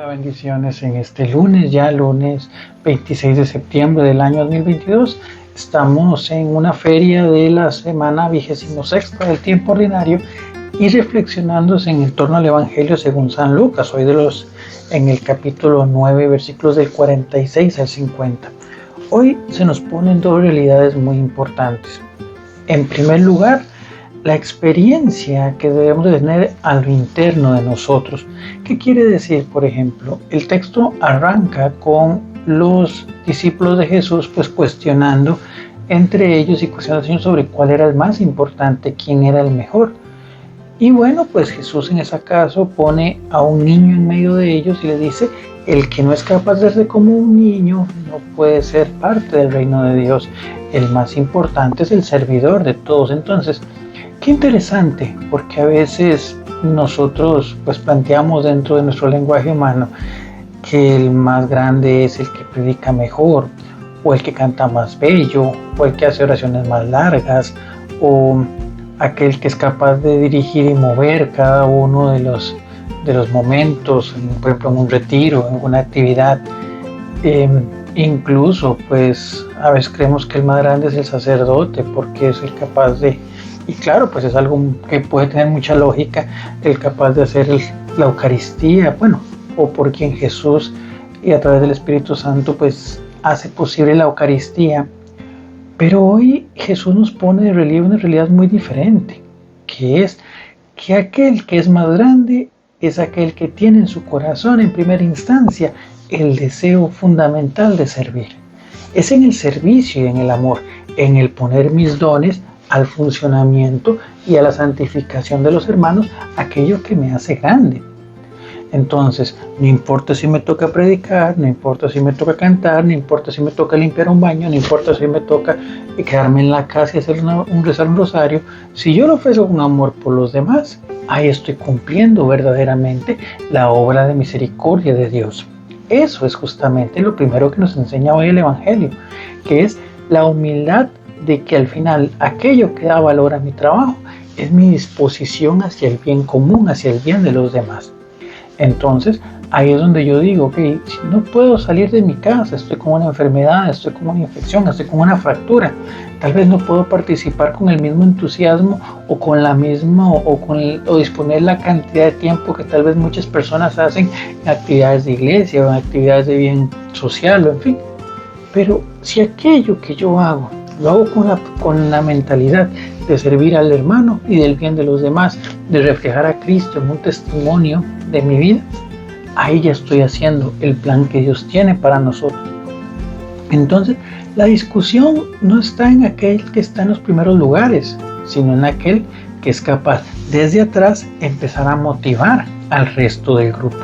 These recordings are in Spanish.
Bendiciones en este lunes, ya lunes 26 de septiembre del año 2022. Estamos en una feria de la semana 26 del tiempo ordinario y reflexionándose en torno al Evangelio según San Lucas. Hoy en el capítulo 9, versículos del 46 al 50. Hoy se nos ponen dos realidades muy importantes. En primer lugar, la experiencia que debemos de tener a lo interno de nosotros. ¿Qué quiere decir? Por ejemplo, el texto arranca con los discípulos de Jesús pues cuestionando entre ellos y cuestionando sobre cuál era el más importante, quién era el mejor. Y bueno, pues Jesús en ese caso pone a un niño en medio de ellos y le dice: el que no es capaz de ser como un niño no puede ser parte del reino de Dios. El más importante es el servidor de todos. Entonces, qué interesante, porque a veces nosotros pues planteamos dentro de nuestro lenguaje humano que el más grande es el que predica mejor, o el que canta más bello, o el que hace oraciones más largas, o aquel que es capaz de dirigir y mover cada uno de los momentos, por ejemplo en un retiro, en una actividad. Incluso pues a veces creemos que el más grande es el sacerdote porque es el capaz de, y claro, pues es algo que puede tener mucha lógica, el capaz de hacer la Eucaristía, bueno, o por quien Jesús y a través del Espíritu Santo pues hace posible la Eucaristía. Pero hoy Jesús nos pone de relieve una realidad muy diferente, que es que aquel que es más grande es aquel que tiene en su corazón en primera instancia el deseo fundamental de servir. Es en el servicio y en el amor, en el poner mis dones al funcionamiento y a la santificación de los hermanos, aquello que me hace grande. Entonces, no importa si me toca predicar, no importa si me toca cantar, no importa si me toca limpiar un baño, no importa si me toca quedarme en la casa y hacer rezar un rosario, si yo lo ofrezco con amor por los demás, ahí estoy cumpliendo verdaderamente la obra de misericordia de Dios. Eso es justamente lo primero que nos enseña hoy el Evangelio, que es la humildad de que al final aquello que da valor a mi trabajo es mi disposición hacia el bien común, hacia el bien de los demás. Entonces, ahí es donde yo digo que si no puedo salir de mi casa, estoy con una enfermedad, estoy con una infección, estoy con una fractura, tal vez no puedo participar con el mismo entusiasmo o con la misma o disponer la cantidad de tiempo que tal vez muchas personas hacen en actividades de iglesia o en actividades de bien social o en fin. Pero si aquello que yo hago, lo hago con la mentalidad de servir al hermano y del bien de los demás, de reflejar a Cristo en un testimonio de mi vida, ahí ya estoy haciendo el plan que Dios tiene para nosotros. Entonces, la discusión no está en aquel que está en los primeros lugares, sino en aquel que es capaz desde atrás empezar a motivar al resto del grupo.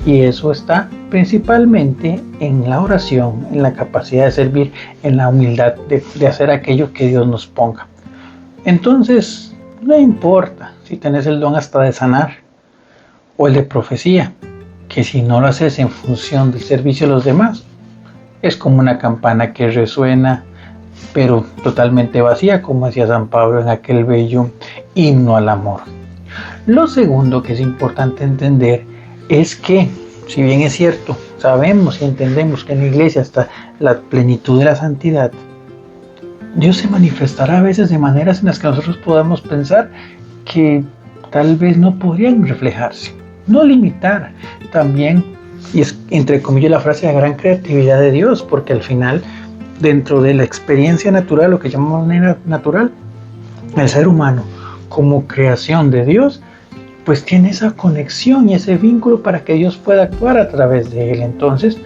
Y eso está principalmente en la oración, en la capacidad de servir, en la humildad de hacer aquello que Dios nos ponga. Entonces, no importa si tenés el don hasta de sanar o el de profecía, que si no lo haces en función del servicio a los demás, es como una campana que resuena, pero totalmente vacía, como decía San Pablo en aquel bello himno al amor. Lo segundo que es importante entender es que, si bien es cierto, sabemos y entendemos que en la iglesia está la plenitud de la santidad, Dios se manifestará a veces de maneras en las que nosotros podamos pensar que tal vez no podrían reflejarse. No limitar también, y es entre comillas la frase, la gran creatividad de Dios, porque al final, dentro de la experiencia natural, lo que llamamos manera natural, el ser humano como creación de Dios, pues tiene esa conexión y ese vínculo para que Dios pueda actuar a través de él. Entonces,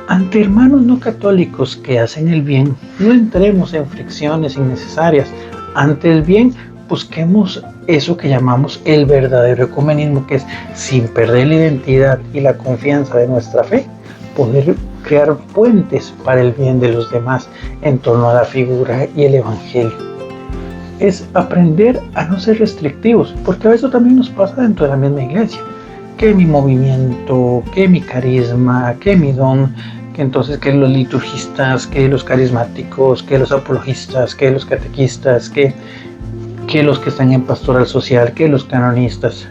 ante hermanos no católicos que hacen el bien, no entremos en fricciones innecesarias. Ante el bien, busquemos eso que llamamos el verdadero ecumenismo, que es, sin perder la identidad y la confianza de nuestra fe, poder crear puentes para el bien de los demás en torno a la figura y el Evangelio. Es aprender a no ser restrictivos, porque a veces también nos pasa dentro de la misma iglesia, que mi movimiento, que mi carisma, que mi don, que entonces que los liturgistas, que los carismáticos, que los apologistas, que los catequistas, que los que están en pastoral social, que los canonistas.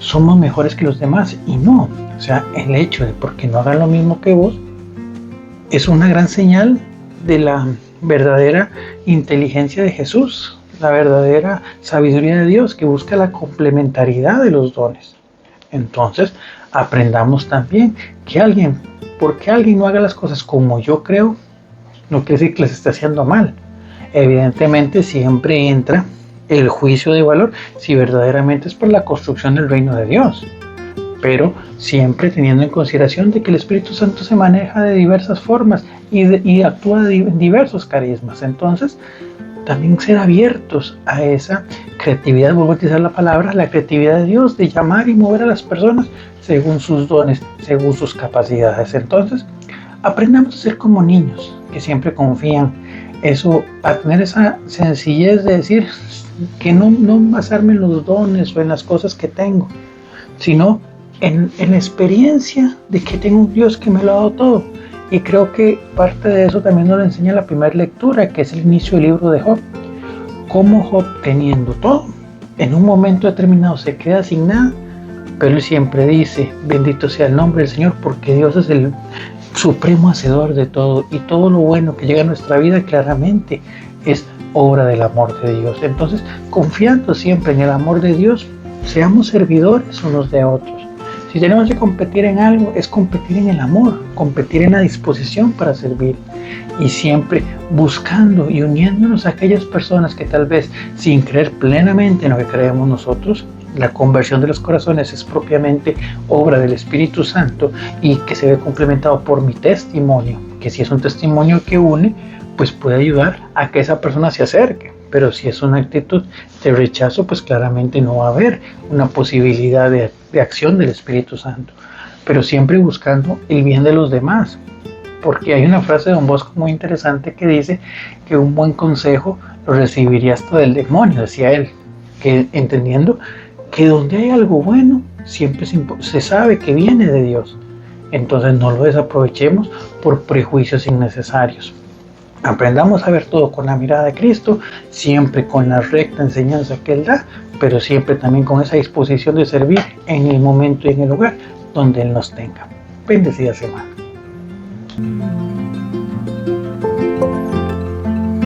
somos mejores que los demás, y no. O sea, el hecho de porque no hagan lo mismo que vos es una gran señal de la verdadera inteligencia de Jesús, la verdadera sabiduría de Dios que busca la complementariedad de los dones. Entonces, aprendamos también que porque alguien no haga las cosas como yo creo, no quiere decir que las esté haciendo mal. Evidentemente siempre entra el juicio de valor si verdaderamente es por la construcción del reino de Dios, pero siempre teniendo en consideración de que el Espíritu Santo se maneja de diversas formas y actúa de diversos carismas. Entonces, también ser abiertos a esa creatividad, vuelvo a utilizar la palabra, la creatividad de Dios, de llamar y mover a las personas según sus dones, según sus capacidades. Entonces, aprendamos a ser como niños, que siempre confían, eso, a tener esa sencillez de decir que no basarme en los dones o en las cosas que tengo, sino en la experiencia de que tengo un Dios que me lo ha dado todo. Y creo que parte de eso también nos lo enseña la primera lectura, que es el inicio del libro de Job. Cómo Job, teniendo todo, en un momento determinado se queda sin nada, pero él siempre dice, bendito sea el nombre del Señor, porque Dios es el supremo hacedor de todo, y todo lo bueno que llega a nuestra vida claramente es obra del amor de Dios. Entonces, confiando siempre en el amor de Dios, seamos servidores unos de otros. Si tenemos que competir en algo, es competir en el amor, competir en la disposición para servir, y siempre buscando y uniéndonos a aquellas personas que tal vez, sin creer plenamente en lo que creemos nosotros, la conversión de los corazones es propiamente obra del Espíritu Santo y que se ve complementado por mi testimonio, que si es un testimonio que une, pues puede ayudar a que esa persona se acerque. Pero si es una actitud de rechazo, pues claramente no va a haber una posibilidad de acción del Espíritu Santo. Pero siempre buscando el bien de los demás. Porque hay una frase de Don Bosco muy interesante que dice que un buen consejo lo recibiría hasta del demonio, decía él. Que entendiendo que donde hay algo bueno, siempre se sabe que viene de Dios. Entonces no lo desaprovechemos por prejuicios innecesarios. Aprendamos a ver todo con la mirada de Cristo, siempre con la recta enseñanza que Él da, pero siempre también con esa disposición de servir en el momento y en el lugar donde Él nos tenga. Bendecida semana.